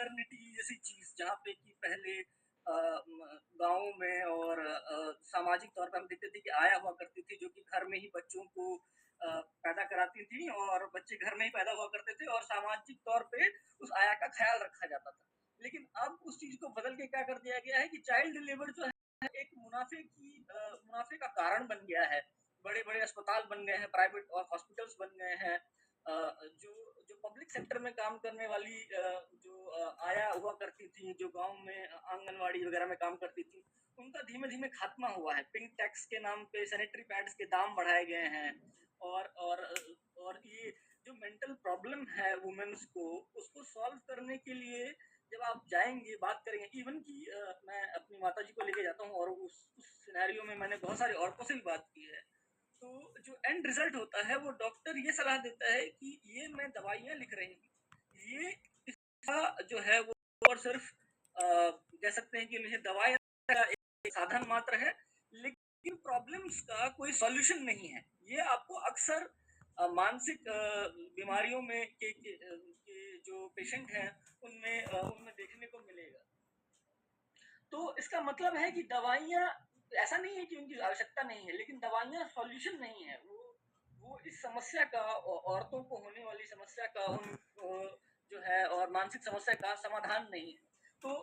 Maternity जैसी चीज़ जहाँ पे कि पहले गाँव में और सामाजिक तौर पे हम देखते थे कि आया हुआ करती थी जो कि घर में ही बच्चों को पैदा कराती थी और बच्चे घर में ही पैदा हुआ करते थे और सामाजिक तौर पे उस आया का ख़्याल रखा जाता था। लेकिन अब उस चीज़ को बदल के क्या कर दिया गया है कि चाइल्ड लेबर जो है एक मुनाफ़े का कारण बन गया है। बड़े-बड़े अस्पताल बन गए हैं, प्राइवेट और हॉस्पिटल्स बन गए हैं। जो जो पब्लिक सेक्टर में काम करने वाली जो आया हुआ करती थी, जो गाँव में आंगनवाड़ी वगैरह में काम करती थी, उनका धीमे-धीमे खात्मा हुआ है। पिंक टैक्स के नाम पे सैनिटरी पैड्स के दाम बढ़ाए गए हैं और और और ये जो मेंटल प्रॉब्लम है वुमेन्स को, उसको सॉल्व करने के लिए जब आप जाएँगे, बात करेंगे इवन कि मैं अपनी माताजी को लेके जाता हूँ और उस सिनेरियो में मैंने बहुत सारी औरतों से भी बात की है। तो जो एंड रिजल्ट होता है वो डॉक्टर ये सलाह देता है कि ये मैं दवाइयाँ लिख रही हूँ। ये इसका जो है वो और सिर्फ कह सकते हैं कि इन्हें दवाई का एक साधन मात्र है, लेकिन प्रॉब्लम्स का कोई सॉल्यूशन नहीं है। ये आपको अक्सर मानसिक बीमारियों में के जो पेशेंट हैं उनमें देखने को मिलेगा। तो इसका मतलब है कि दवाइयाँ ऐसा नहीं है कि उनकी आवश्यकता नहीं है, लेकिन दवाइयाँ सॉल्यूशन नहीं है। वो इस समस्या का औरतों को होने वाली समस्या का जो है और मानसिक समस्या का समाधान नहीं है। तो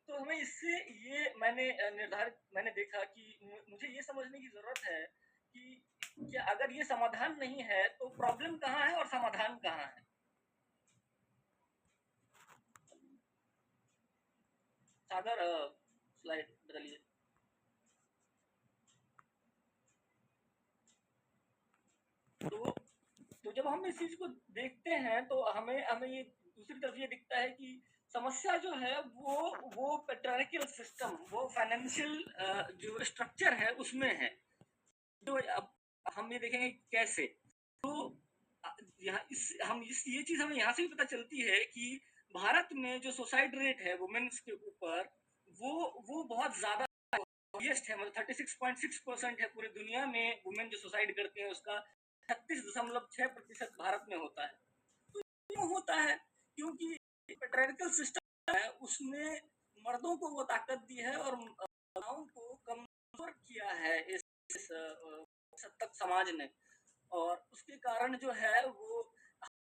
तो हमें इससे ये मैंने देखा कि मुझे ये समझने की ज़रूरत है कि क्या अगर ये समाधान नहीं है तो प्रॉब्लम कहाँ है और समाधान कहाँ है? सागर स्लाइड बदलिए। तो तो जब हम इस चीज़ को देखते हैं तो हमें हमें ये दूसरी तरफ ये दिखता है कि समस्या जो है वो पैट्रियार्कल सिस्टम, वो फाइनेंशियल जो स्ट्रक्चर है उसमें है। तो अब हम ये देखेंगे कैसे। तो यहाँ इस हम इस ये चीज़ हमें यहाँ से भी पता चलती है कि भारत में जो सुसाइड रेट है वुमेन्स के ऊपर वो बहुत ज़्यादा हाईएस्ट है, मतलब 36.6% है पूरी दुनिया में। वुमेन जो सुसाइड करती है उसका 36.6% भारत में होता है। तो क्यों होता है? क्योंकि पैट्रियार्कल सिस्टम है, उसने मर्दों को वो ताकत दी है और महिलाओं को कमजोर किया है इस हद तक समाज ने। और उसके कारण जो है वो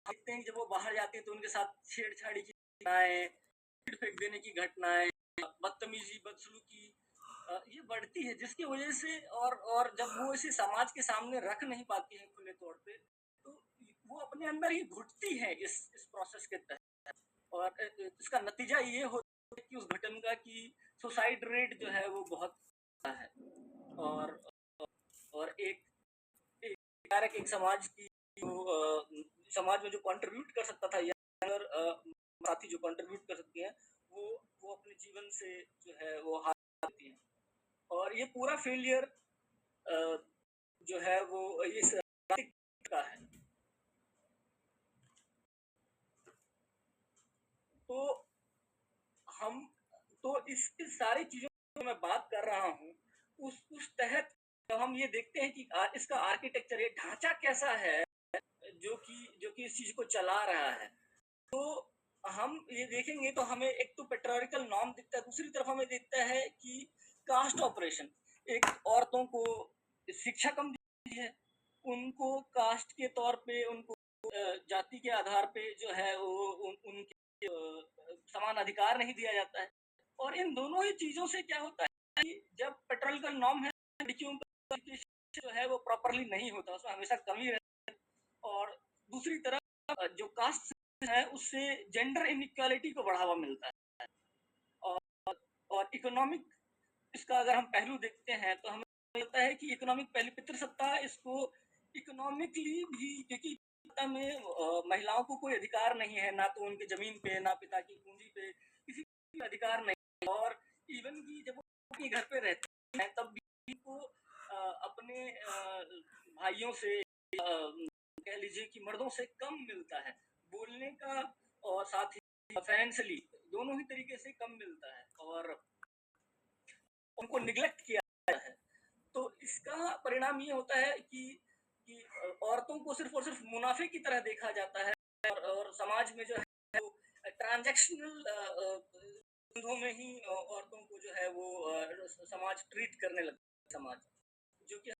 देखते हैं कि जब वो बाहर जाती है तो उनके साथ छेड़छाड़ी की घटनाएं, फेंक देने की घटनाएं, बदतमीजी, बदसलूकी ये बढ़ती है, जिसकी वजह से और जब वो इसे समाज के सामने रख नहीं पाती है खुले तौर पे, तो वो अपने अंदर ही घुटती है इस प्रोसेस के तहत। और इसका नतीजा ये होता है कि उस घटना का कि सुसाइड रेट जो है वो बहुत है। और और एक कारक एक समाज की जो समाज में जो कंट्रीब्यूट कर सकता था, या अगर साथी जो कंट्रीब्यूट कर सकती हैं वो वो अपने जीवन से जो है वो हार जाती हैं। और ये पूरा फेलियर जो है वो इस का है। तो हम तो इस सारी चीजों की मैं बात कर रहा हूँ, उस तहत जब हम ये देखते हैं कि इसका आर्किटेक्चर, ये ढांचा कैसा है जो कि इस चीज को चला रहा है, तो हम ये देखेंगे तो हमें एक तो पेट्रियार्कल नॉर्म दिखता है, दूसरी तरफ हमें दिखता है कि कास्ट ऑपरेशन। एक औरतों को शिक्षा कम दी है, उनको कास्ट के तौर पे, उनको जाति के आधार पे जो है वो उनके समान अधिकार नहीं दिया जाता है। और इन दोनों ही चीजों से क्या होता है कि जब पेट्रियार्कल नॉर्म है, लड़कियों का जो है वो प्रॉपरली नहीं होता, उसमें हमेशा कमी रहती है। और दूसरी तरफ जो कास्ट है उससे जेंडर इनइक्वालिटी को बढ़ावा मिलता है। और और इकोनॉमिक, इसका अगर हम पहलू देखते हैं तो हमें लगता है कि इकोनॉमिक पहलू, पितृसत्ता, इसको इकोनॉमिकली भी, क्योंकि में महिलाओं को कोई अधिकार नहीं है, ना तो उनकी जमीन पे, ना पिता की पूंजी पे, किसी भी अधिकार नहीं। और इवन की जब वो अपने घर पे रहते हैं तब भी को अपने भाइयों से कह लीजिए कि मर्दों से कम मिलता है बोलने का, और साथ ही फाइनेंशियली दोनों ही तरीके से कम मिलता है और उनको निग्लेक्ट किया जाता है। तो इसका परिणाम ये होता है कि औरतों को सिर्फ और सिर्फ मुनाफे की तरह देखा जाता है। और समाज में जो है वो ट्रांज़ैक्शनल धंधों में ही औरतों को जो है वो समाज ट्रीट करने लगा समाज, जो कि